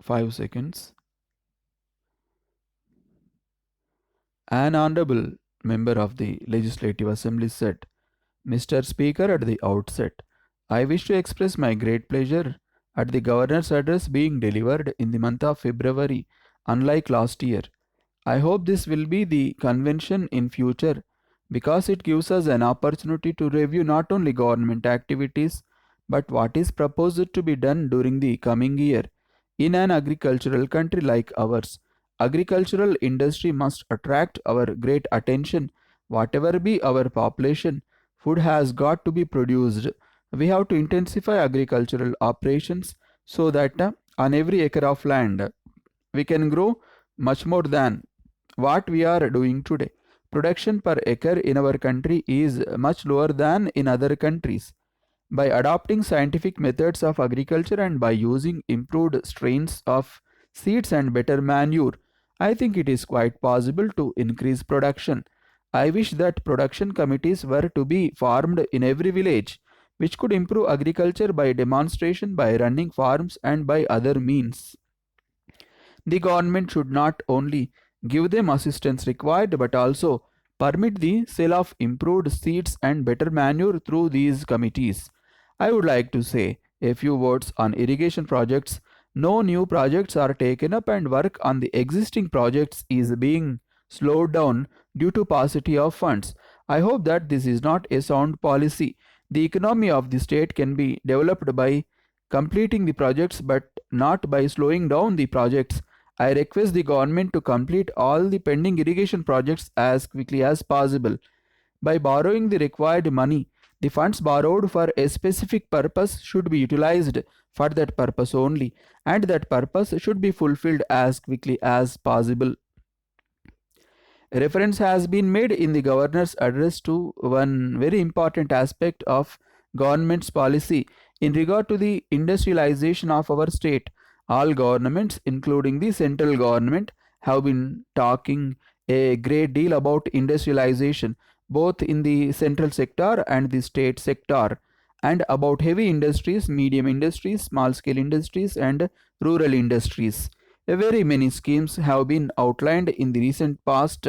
5 seconds. An honorable member of the Legislative Assembly said, Mr. Speaker, at the outset, I wish to express my great pleasure at the Governor's address being delivered in the month of February, unlike last year. I hope this will be the convention in future because it gives us an opportunity to review not only government activities but what is proposed to be done during the coming year. In an agricultural country like ours, agricultural industry must attract our great attention. Whatever be our population, food has got to be produced. We have to intensify agricultural operations so that on every acre of land we can grow much more than what we are doing today. Production per acre in our country is much lower than in other countries. By adopting scientific methods of agriculture and by using improved strains of seeds and better manure, I think it is quite possible to increase production. I wish that production committees were to be formed in every village, which could improve agriculture by demonstration, by running farms, and by other means. The government should not only give them assistance required but also permit the sale of improved seeds and better manure through these committees. I would like to say a few words on irrigation projects. No new projects are taken up and work on the existing projects is being slowed down due to paucity of funds. I hope that this is not a sound policy. The economy of the state can be developed by completing the projects but not by slowing down the projects. I request the government to complete all the pending irrigation projects as quickly as possible. By borrowing the required money, the funds borrowed for a specific purpose should be utilized for that purpose only, and that purpose should be fulfilled as quickly as possible. Reference has been made in the governor's address to one very important aspect of government's policy in regard to the industrialization of our state. All governments, including the central government, have been talking a great deal about industrialization, both in the central sector and the state sector, and about heavy industries, medium industries, small scale industries, and rural industries. Very many schemes have been outlined in the recent past,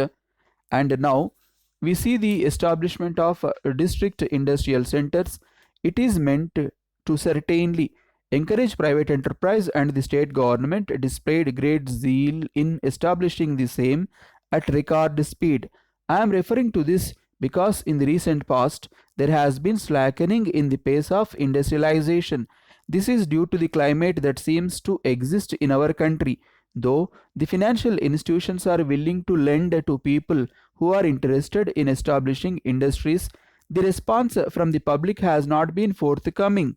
and now we see the establishment of district industrial centers. It is meant to certainly encourage private enterprise, and the state government displayed great zeal in establishing the same at record speed. I am referring to this because in the recent past there has been slackening in the pace of industrialization. This is due to the climate that seems to exist in our country. Though the financial institutions are willing to lend to people who are interested in establishing industries, the response from the public has not been forthcoming.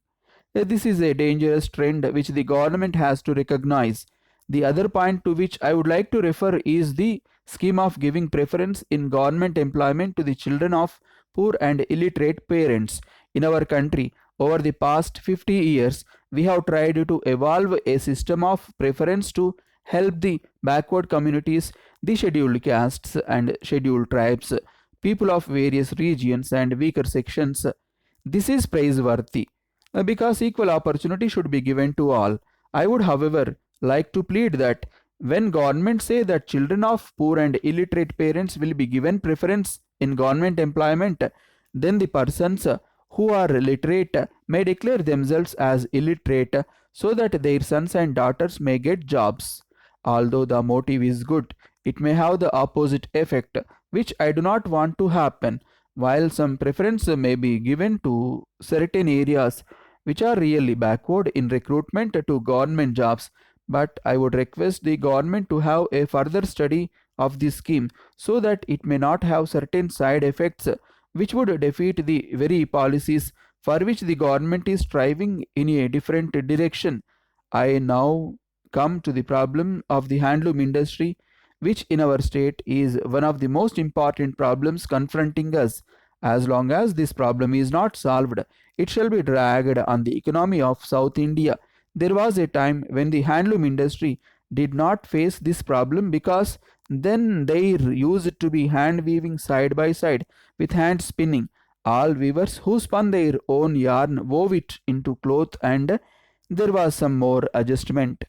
This is a dangerous trend which the government has to recognize. The other point to which I would like to refer is the scheme of giving preference in government employment to the children of poor and illiterate parents. In our country, over the past 50 years, we have tried to evolve a system of preference to help the backward communities, the scheduled castes and scheduled tribes, people of various regions and weaker sections. This is praiseworthy because equal opportunity should be given to all. I would, however, like to plead that when government say that children of poor and illiterate parents will be given preference in government employment, then the persons who are literate may declare themselves as illiterate so that their sons and daughters may get jobs. Although the motive is good, it may have the opposite effect, which I do not want to happen. While some preference may be given to certain areas which are really backward in recruitment to government jobs, but I would request the government to have a further study of this scheme so that it may not have certain side effects which would defeat the very policies for which the government is striving in a different direction. I now come to the problem of the handloom industry, which in our state is one of the most important problems confronting us. As long as this problem is not solved, it shall be dragged on the economy of South India. There was a time when the handloom industry did not face this problem because then they used to be hand weaving side by side with hand spinning. All weavers who spun their own yarn wove it into cloth, and there was some more adjustment.